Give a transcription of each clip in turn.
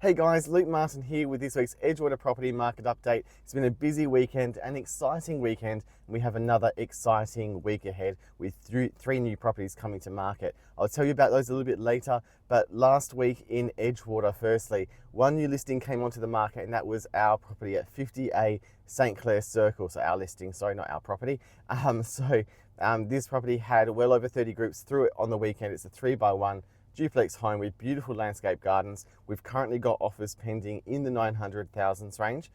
Hey guys, Luke Martin here with this week's Edgewater property market update. It's been a busy weekend, an exciting weekend, and we have another exciting week ahead with three new properties coming to market. I'll tell you about those a little bit later, but last week in Edgewater, firstly, one new listing came onto the market, and that was our property at 50A St. Clair Circle. So our listing, sorry, not our property. This property had well over 30 groups through it on the weekend. It's a 3x1 duplex home with beautiful landscape gardens. We've currently got offers pending in the 900,000s range.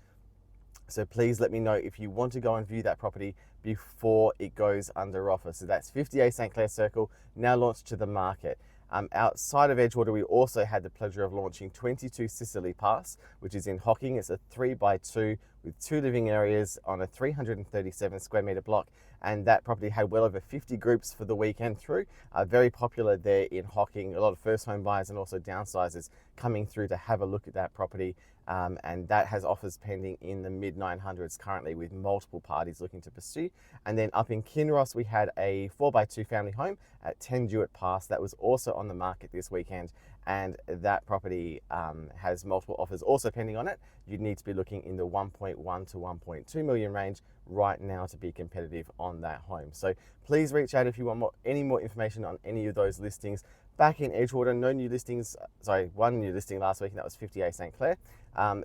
So please let me know if you want to go and view that property before it goes under offer. So that's 50A St. Clair Circle, now launched to the market. Outside of Edgewater, we also had the pleasure of launching 22 Sicily Pass, which is in Hocking. It's a 3x2 with 2 living areas on a 337 square metre block. And that property had well over 50 groups for the weekend through. Very popular there in Hocking. A lot of first home buyers and also downsizers coming through to have a look at that property. And that has offers pending in the mid 900s currently, with multiple parties looking to pursue. And then up in Kinross, we had a 4x2 family home at 10 Jewett Pass that was also on the market this weekend, and that property has multiple offers also pending on it. You'd need to be looking in the 1.1 to 1.2 million range right now to be competitive on that home. So please reach out if you want any more information on any of those listings. Back in Edgewater, no new listings, one new listing last week, and that was 50A St. Clair.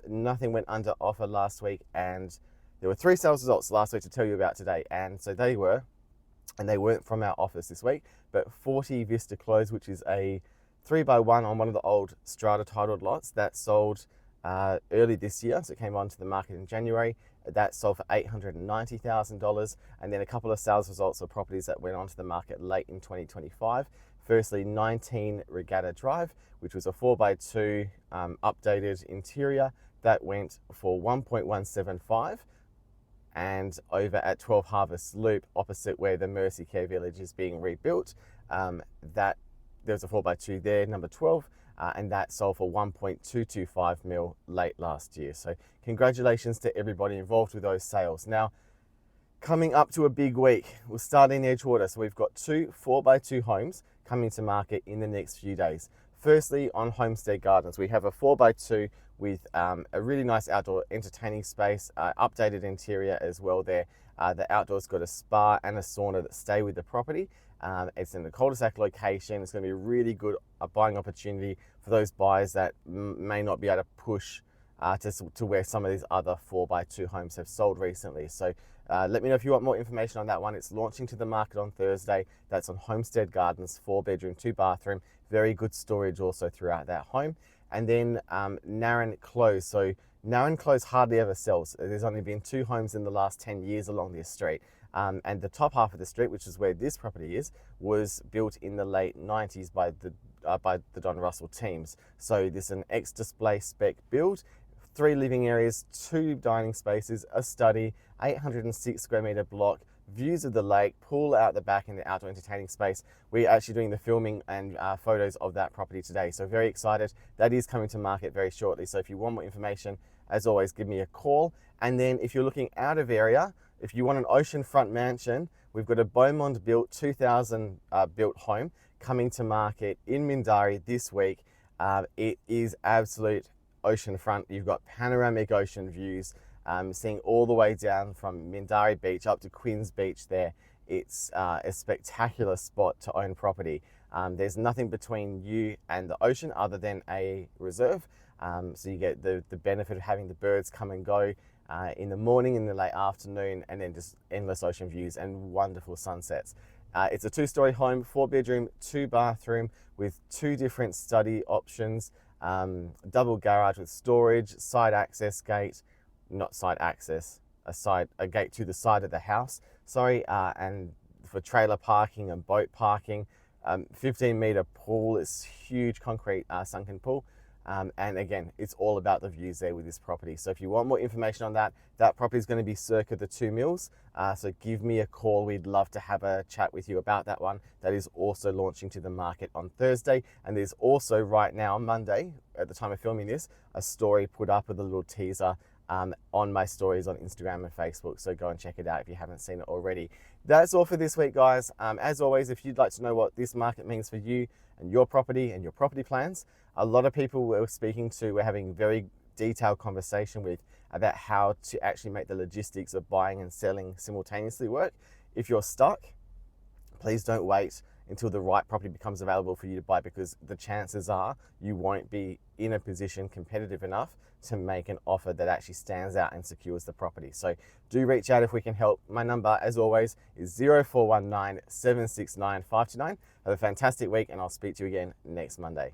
Nothing went under offer last week, and there were 3 sales results last week to tell you about today, and so they weren't from our office this week, but 40 Vista Close, which is a 3x1 on one of the old strata titled lots that sold early this year. So it came onto the market in January. That sold for $890,000, and then a couple of sales results of properties that went onto the market late in 2025. Firstly, 19 Regatta Drive, which was a 4x2 updated interior that went for 1.175, and over at 12 Harvest Loop, opposite where the Mercy Care Village is being rebuilt, that there's a 4x2 there, number 12, and that sold for 1.225 mil late last year. So congratulations to everybody involved with those sales. Now, coming up to a big week, we'll start in Edgewater. So we've got 2 4x2 homes coming to market in the next few days. Firstly, on Homestead Gardens, we have a 4x2 with a really nice outdoor entertaining space, updated interior as well there. The outdoors got a spa and a sauna that stay with the property. It's in the cul-de-sac location. It's going to be a really good buying opportunity for those buyers that may not be able to push to where some of these other 4x2 homes have sold recently. So let me know if you want more information on that one. It's launching to the market on Thursday. That's on Homestead Gardens, 4-bedroom, 2-bathroom. Very good storage also throughout that home. And then Narran Close. So Narran Close hardly ever sells. There's only been 2 homes in the last 10 years along this street. And the top half of the street, which is where this property is, was built in the late 90s by the Don Russell teams. So this is an ex-display spec build. 3 living areas, 2 dining spaces, a study, 806 square metre block, views of the lake, pool out the back, and the outdoor entertaining space. We're actually doing the filming and photos of that property today, so very excited. That is coming to market very shortly. So if you want more information, as always, give me a call. And then if you're looking out of area, if you want an oceanfront mansion, we've got a Beaumont built 2000 built home coming to market in Mindarie this week. It is absolute oceanfront. You've got panoramic ocean views, seeing all the way down from Mindarie Beach up to Queen's Beach there. It's a spectacular spot to own property. There's nothing between you and the ocean other than a reserve. So you get the benefit of having the birds come and go in the morning, in the late afternoon, and then just endless ocean views and wonderful sunsets. It's a 2-story home, 4-bedroom, 2-bathroom with 2 different study options, double garage with storage, side access gate, not side access, a gate to the side of the house, and for trailer parking and boat parking. 15-meter pool, it's huge concrete sunken pool. And again, it's all about the views there with this property. So if you want more information on that property is going to be circa the 2 mils. So give me a call. We'd love to have a chat with you about that one. That is also launching to the market on Thursday. And there's also right now, Monday, at the time of filming this, a story put up with a little teaser on my stories on Instagram and Facebook. So go and check it out if you haven't seen it already. That's all for this week, guys. As always, if you'd like to know what this market means for you and your property plans. A lot of people we're speaking to, we're having very detailed conversation with about how to actually make the logistics of buying and selling simultaneously work. If you're stuck, please don't wait until the right property becomes available for you to buy, because the chances are you won't be in a position competitive enough to make an offer that actually stands out and secures the property. So do reach out if we can help. My number, as always, is 0419 769 529. Have a fantastic week, and I'll speak to you again next Monday.